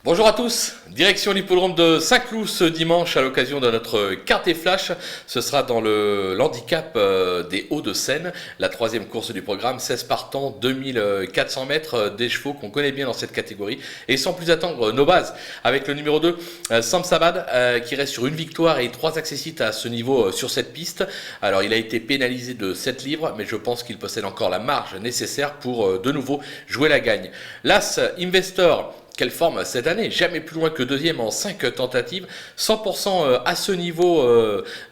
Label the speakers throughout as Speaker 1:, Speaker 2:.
Speaker 1: Bonjour à tous, direction l'hippodrome de Saint-Cloud ce dimanche à l'occasion de notre Quartet Flash. Ce sera dans le handicap des Hauts-de-Seine, la troisième course du programme, 16 partants, 2400 mètres, des chevaux qu'on connaît bien dans cette catégorie. Et sans plus attendre, nos bases avec le numéro 2, Samsabad, qui reste sur une victoire et 3 accessites à ce niveau sur cette piste. Alors il a été pénalisé de 7 livres, mais je pense qu'il possède encore la marge nécessaire pour de nouveau jouer la gagne. L'As Investor, quelle forme cette année, jamais plus loin que deuxième en 5 tentatives, 100% à ce niveau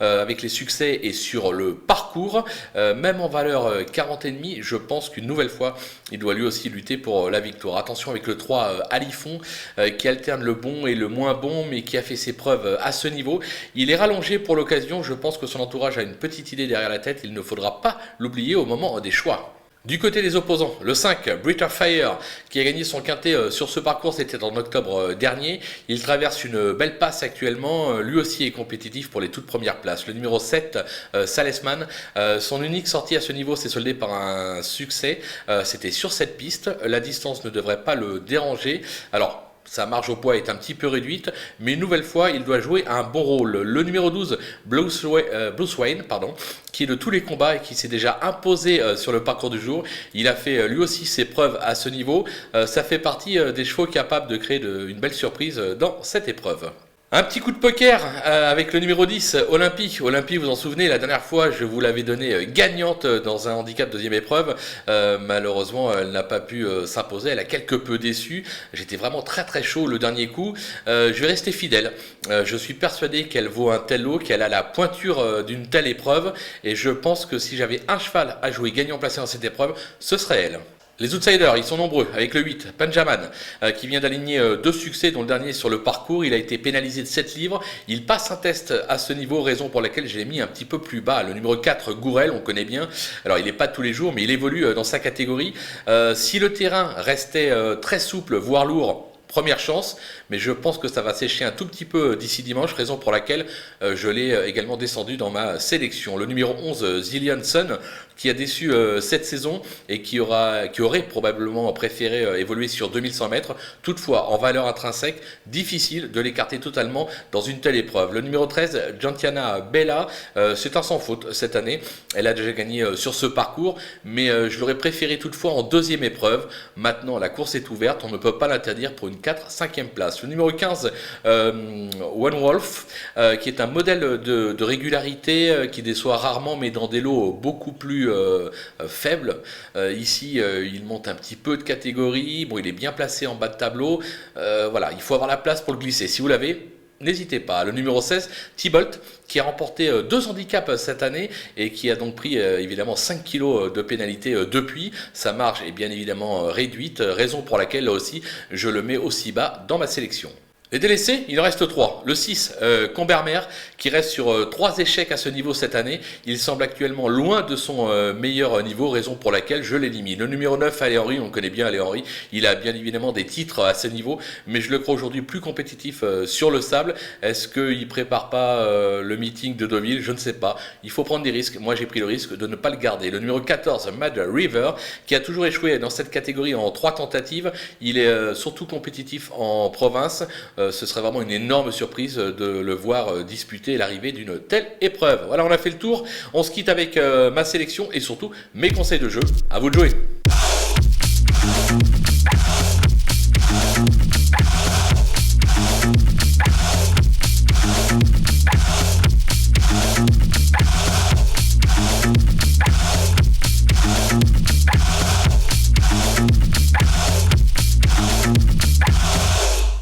Speaker 1: avec les succès et sur le parcours, même en valeur 40,5, je pense qu'une nouvelle fois, il doit lui aussi lutter pour la victoire. Attention avec le 3 Alifon qui alterne le bon et le moins bon, mais qui a fait ses preuves à ce niveau. Il est rallongé pour l'occasion, je pense que son entourage a une petite idée derrière la tête, il ne faudra pas l'oublier au moment des choix. Du côté des opposants, le 5, Britta Fire, qui a gagné son quintet sur ce parcours, c'était en octobre dernier. Il traverse une belle passe actuellement, lui aussi est compétitif pour les toutes premières places. Le numéro 7, Salesman, son unique sortie à ce niveau s'est soldée par un succès, c'était sur cette piste, la distance ne devrait pas le déranger. Alors, sa marge au poids est un petit peu réduite, mais une nouvelle fois, il doit jouer un bon rôle. Le numéro 12, Bruce Wayne, qui est de tous les combats et qui s'est déjà imposé sur le parcours du jour. Il a fait lui aussi ses preuves à ce niveau. Ça fait partie des chevaux capables de créer une belle surprise dans cette épreuve. Un petit coup de poker avec le numéro 10, Olympie. Olympie, vous en souvenez, la dernière fois, je vous l'avais donnée gagnante dans un handicap deuxième épreuve. Malheureusement, elle n'a pas pu s'imposer. Elle a quelque peu déçu. J'étais vraiment très très chaud le dernier coup. Je vais rester fidèle. Je suis persuadé qu'elle vaut un tel lot, qu'elle a la pointure d'une telle épreuve. Et je pense que si j'avais un cheval à jouer gagnant placé dans cette épreuve, ce serait elle. Les outsiders, ils sont nombreux, avec le 8, Benjamin, qui vient d'aligner 2 succès, dont le dernier sur le parcours. Il a été pénalisé de 7 livres. Il passe un test à ce niveau, raison pour laquelle je l'ai mis un petit peu plus bas. Le numéro 4, Gourel, on connaît bien. Alors, il n'est pas tous les jours, mais il évolue dans sa catégorie. Si le terrain restait très souple, voire lourd, première chance, mais je pense que ça va sécher un tout petit peu d'ici dimanche, raison pour laquelle je l'ai également descendu dans ma sélection. Le numéro 11, Zillion Sun, qui a déçu cette saison et qui aurait probablement préféré évoluer sur 2100 mètres. Toutefois, en valeur intrinsèque, difficile de l'écarter totalement dans une telle épreuve. Le numéro 13, Gentiana Bella, c'est un sans faute cette année. Elle a déjà gagné sur ce parcours, mais je l'aurais préféré toutefois en deuxième épreuve. Maintenant, la course est ouverte, on ne peut pas l'interdire pour une 4-5e place. Le numéro 15, One Wolf, qui est un modèle de régularité qui déçoit rarement, mais dans des lots beaucoup plus faibles. Ici, il monte un petit peu de catégorie. Bon, il est bien placé en bas de tableau. Voilà, il faut avoir la place pour le glisser. Si vous l'avez, n'hésitez pas. Le numéro 16, Thibault, qui a remporté 2 handicaps cette année et qui a donc pris évidemment 5 kilos de pénalité depuis. Sa marge est bien évidemment réduite, raison pour laquelle là aussi je le mets aussi bas dans ma sélection. Les délaissés, il en reste 3. Le 6, Combermer, qui reste sur 3 échecs à ce niveau cette année. Il semble actuellement loin de son meilleur niveau, raison pour laquelle je l'élimine. Le numéro 9, Allé Henry, on connaît bien Allé Henry. Il a bien évidemment des titres à ce niveau, mais je le crois aujourd'hui plus compétitif sur le sable. Est-ce qu'il prépare pas le meeting de Deauville? Je ne sais pas. Il faut prendre des risques. Moi, j'ai pris le risque de ne pas le garder. Le numéro 14, Mad River, qui a toujours échoué dans cette catégorie en 3 tentatives. Il est surtout compétitif en province. Ce serait vraiment une énorme surprise de le voir disputer l'arrivée d'une telle épreuve. Voilà, on a fait le tour. On se quitte avec ma sélection et surtout mes conseils de jeu. À vous de jouer.